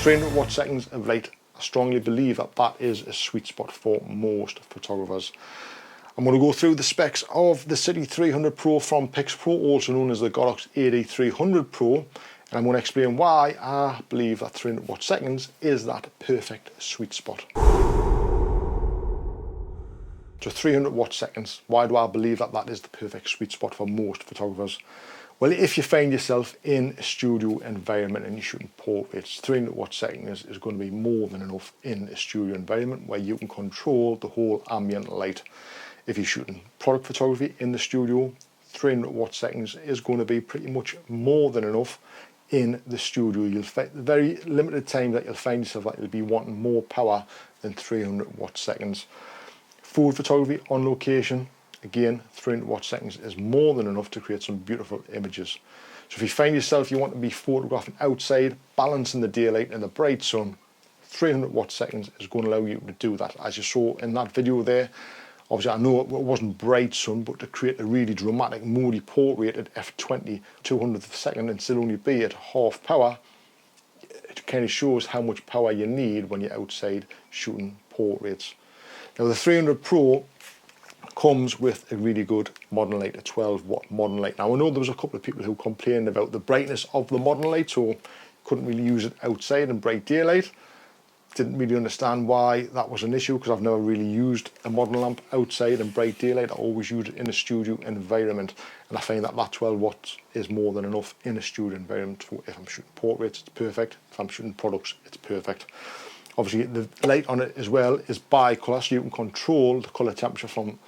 300 watt seconds of light, I strongly believe that that is a sweet spot for most photographers. I'm going to go through the specs of the Citi 300 Pro from Pixapro, also known as the Godox AD300 Pro, and I'm going to explain why I believe that 300 watt seconds is that perfect sweet spot. So 300 watt seconds, why do I believe that that is the perfect sweet spot for most photographers? Well, if you find yourself in a studio environment and you're shooting portraits, 300 watt seconds is going to be more than enough in a studio environment where you can control the whole ambient light. If you're shooting product photography in the studio, 300 watt seconds is going to be pretty much more than enough in the studio. You'll find very limited time that you'll find yourself that you'll be wanting more power than 300 watt seconds. Food photography on location, again, 300 watt seconds is more than enough to create some beautiful images. So if you find yourself you want to be photographing outside, balancing the daylight and the bright sun, 300 watt seconds is going to allow you to do that. As you saw in that video there, obviously I know it wasn't bright sun, but to create a really dramatic, moody portrait at f20, 200th of a second and still only be at half power, it kind of shows how much power you need when you're outside shooting portraits. Now the 300 Pro comes with a really good modern light, a 12 watt modern light. Now I know there was a couple of people who complained about the brightness of the modern light, so couldn't really use it outside in bright daylight. Didn't really understand why that was an issue because I've never really used a modern lamp outside in bright daylight. I always use it in a studio environment, and I find that that 12 watts is more than enough in a studio environment. So if I'm shooting portraits, it's perfect. If I'm shooting products, it's perfect. Obviously the light on it as well is bi-colour, so you can control the colour temperature from,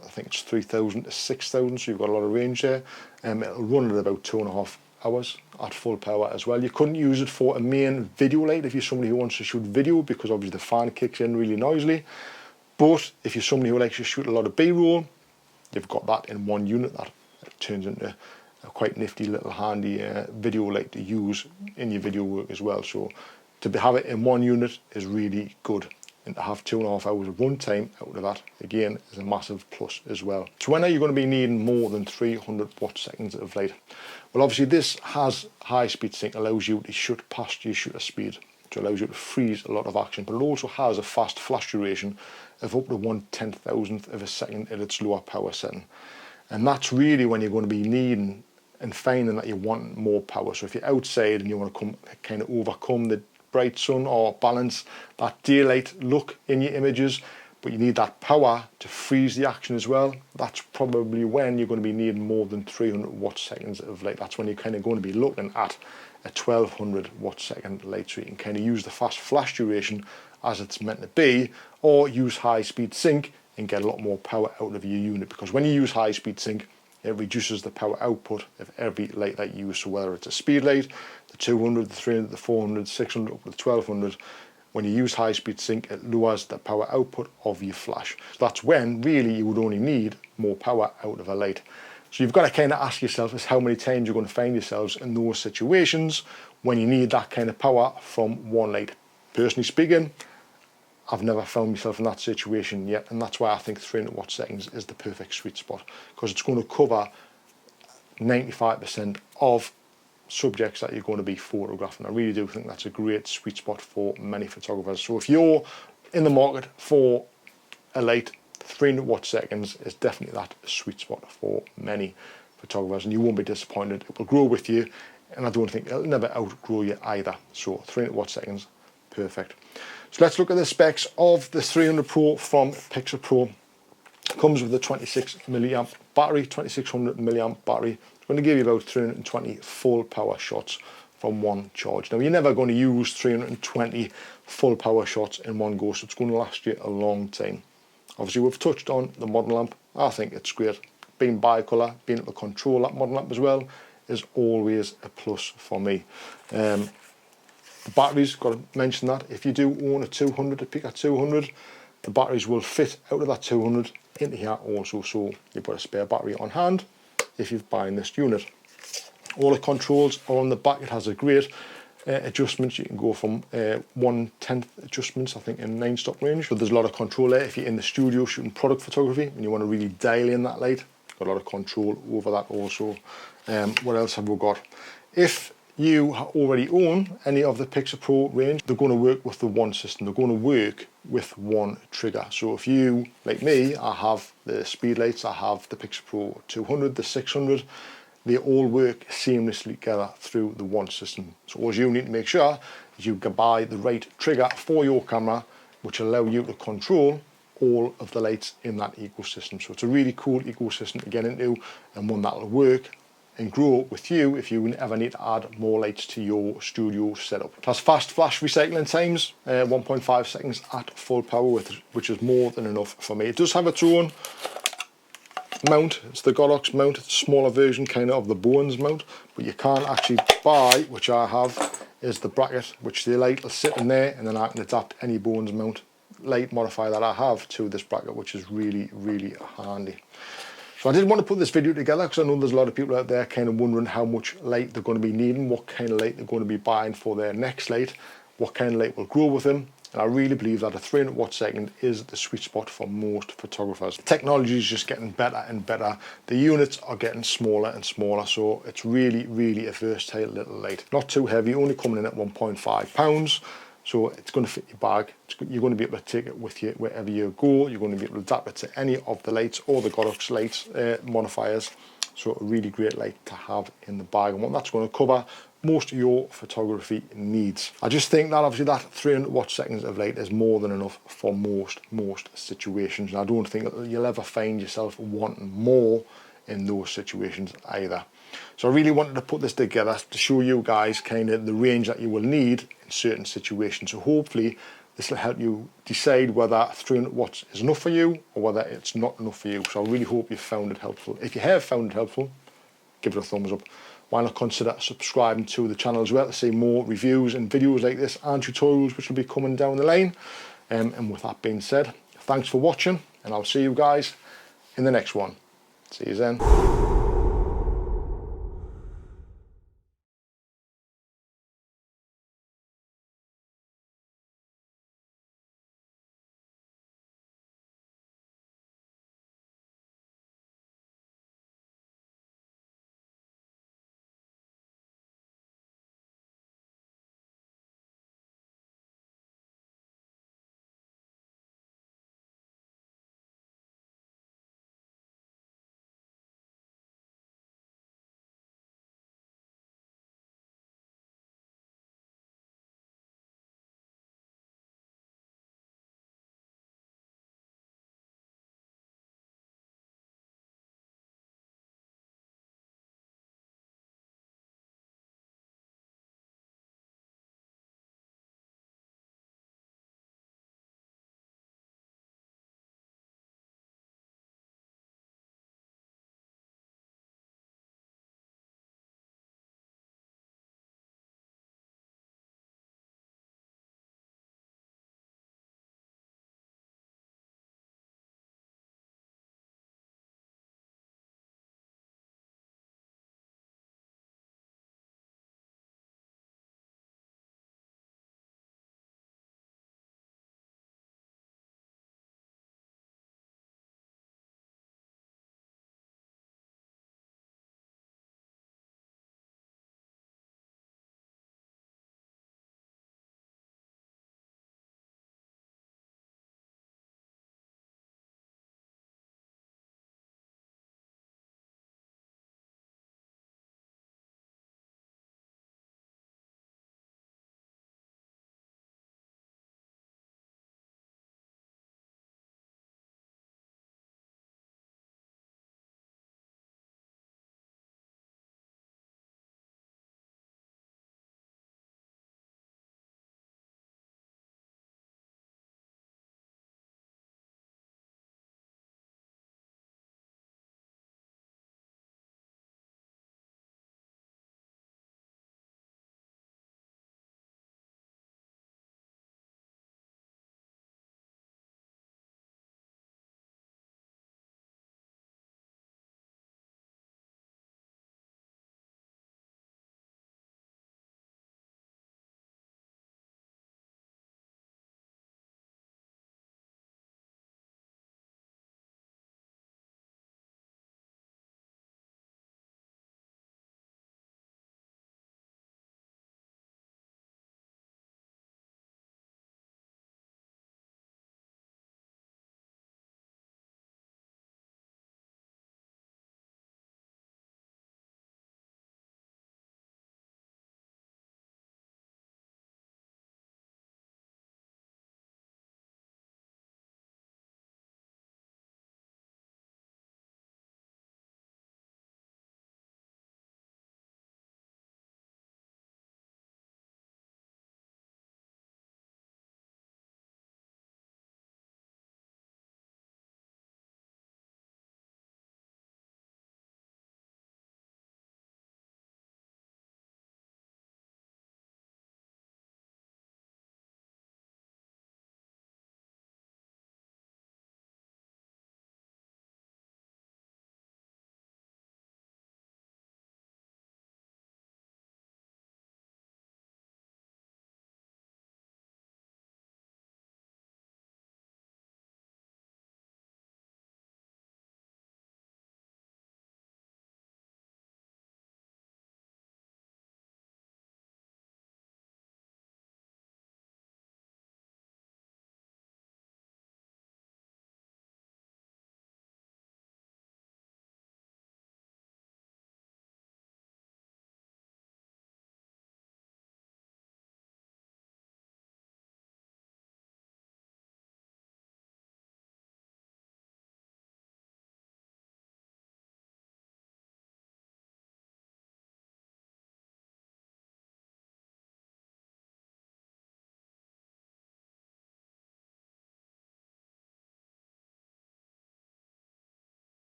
I think it's 3000 to 6000, so you've got a lot of range there. It'll run at about 2.5 hours at full power as well. You couldn't use it for a main video light if you're somebody who wants to shoot video, because obviously the fan kicks in really noisily. But if you're somebody who likes to shoot a lot of B-roll, you've got that in one unit. That turns into a quite nifty little handy video light to use in your video work as well. So to have it in one unit is really good, and to have 2.5 hours of runtime out of that, again, is a massive plus as well. So when are you going to be needing more than 300 watt seconds of light? Well, obviously this has high speed sync, allows you to shoot past your shutter speed, which allows you to freeze a lot of action, but it also has a fast flash duration of up to 1/10,000th of a second at its lower power setting. And that's really when you're going to be needing and finding that you want more power. So if you're outside and you want to kind of overcome the bright sun or balance that daylight look in your images, but you need that power to freeze the action as well, that's probably when you're going to be needing more than 300 watt seconds of light. That's when you're kind of going to be looking at a 1200 watt second light, so you can kind of use the fast flash duration as it's meant to be, or use high speed sync and get a lot more power out of your unit, because when you use high speed sync, it reduces the power output of every light that you use. So whether it's a speed light, the 200, the 300, the 400, 600, up to the 1200, when you use high speed sync, it lowers the power output of your flash. So that's when really you would only need more power out of a light. So you've got to kind of ask yourself is how many times you're going to find yourselves in those situations when you need that kind of power from one light. Personally speaking, I've never found myself in that situation yet, and that's why I think 300 watt seconds is the perfect sweet spot, because it's going to cover 95% of subjects that you're going to be photographing. I really do think that's a great sweet spot for many photographers. So if you're in the market for a light, 300 watt seconds is definitely that sweet spot for many photographers, and you won't be disappointed. It will grow with you, and I don't think it'll never outgrow you either. So 300 watt seconds, perfect. So let's look at the specs of the 300 Pro from Pixapro. It comes with a 26 milliamp battery, 2600 milliamp battery. It's going to give you about 320 full power shots from one charge. Now you're never going to use 320 full power shots in one go, so it's going to last you a long time. Obviously we've touched on the modern lamp. I think it's great. Being bi-colour, being able to control that modern lamp as well is always a plus for me. The batteries, got to mention that, if you do own a 200, a Pica 200, the batteries will fit out of that 200 into here also, so you've got a spare battery on hand if you're buying this unit. All the controls are on the back. It has a great adjustments. You can go from 1/10 adjustments, I think, in 9-stop range. So there's a lot of control there. If you're in the studio shooting product photography and you want to really dial in that light, got a lot of control over that also. What else have we got? If you already own any of the Pixapro range, they're going to work with the one system. They're going to work with one trigger. So if you, like me, I have the speed lights, I have the Pixapro 200, the 600, they all work seamlessly together through the one system. So all you need to make sure is you can buy the right trigger for your camera, which allow you to control all of the lights in that ecosystem. So it's a really cool ecosystem to get into, and one that will work and grow with you if you ever need to add more lights to your studio setup. It has fast flash recycling times, 1.5 seconds at full power, which is more than enough for me. It does have its own mount. It's the Godox mount. It's a smaller version kind of the Bones mount, but you can actually buy, which I have, is the bracket, which the light will sit in there, and then I can adapt any Bones mount light modifier that I have to this bracket, which is really, really handy. So I did want to put this video together because I know there's a lot of people out there kind of wondering how much light they're going to be needing, what kind of light they're going to be buying for their next light, what kind of light will grow with them. And I really believe that a 300 watt second is the sweet spot for most photographers. The technology is just getting better and better. The units are getting smaller and smaller, so it's really, really a versatile little light. Not too heavy, only coming in at 1.5 pounds. So it's going to fit your bag. You're going to be able to take it with you wherever you go. You're going to be able to adapt it to any of the lights or the Godox lights modifiers. So a really great light to have in the bag, and what that's going to cover most of your photography needs. I just think that obviously that 300 watt seconds of light is more than enough for most situations. And I don't think that you'll ever find yourself wanting more in those situations either. So I really wanted to put this together to show you guys kind of the range that you will need in certain situations. So hopefully this will help you decide whether 300 watts is enough for you or whether it's not enough for you. So I really hope you found it helpful. If you have found it helpful, give it a thumbs up. Why not consider subscribing to the channel as well to see more reviews and videos like this and tutorials which will be coming down the line. And with that being said, thanks for watching, and I'll see you guys in the next one. See you then.